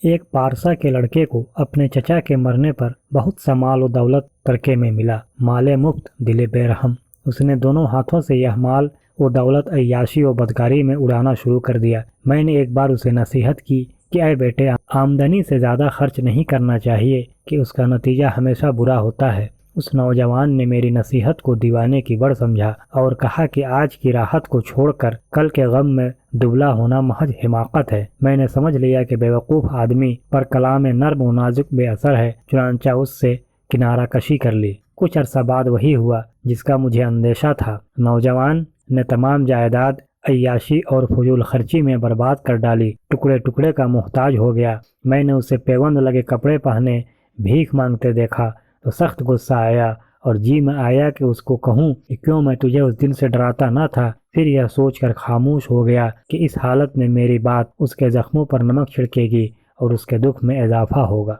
ایک پارسا کے لڑکے کو اپنے چچا کے مرنے پر بہت سا مال و دولت ترکے میں ملا، مال مفت دل بے رحم۔ اس نے دونوں ہاتھوں سے یہ مال و دولت عیاشی و بدکاری میں اڑانا شروع کر دیا۔ میں نے ایک بار اسے نصیحت کی کہ اے بیٹے، آمدنی سے زیادہ خرچ نہیں کرنا چاہیے کہ اس کا نتیجہ ہمیشہ برا ہوتا ہے۔ اس نوجوان نے میری نصیحت کو دیوانے کی بڑھ سمجھا اور کہا کہ آج کی راحت کو چھوڑ کر کل کے غم میں دبلا ہونا محض حماقت ہے۔ میں نے سمجھ لیا کہ بیوقوف آدمی پر کلام نرم و نازک بے اثر ہے، چنانچہ اس سے کنارہ کشی کر لی۔ کچھ عرصہ بعد وہی ہوا جس کا مجھے اندیشہ تھا۔ نوجوان نے تمام جائیداد عیاشی اور فضول خرچی میں برباد کر ڈالی، ٹکڑے ٹکڑے کا محتاج ہو گیا۔ میں نے اسے پیوند لگے کپڑے پہنے بھیک مانگتے دیکھا تو سخت غصہ آیا اور جی میں آیا کہ اس کو کہوں کہ کیوں میں تجھے اس دن سے ڈراتا نہ تھا۔ پھر یہ سوچ کر خاموش ہو گیا کہ اس حالت میں میری بات اس کے زخموں پر نمک چھڑکے گی اور اس کے دکھ میں اضافہ ہوگا۔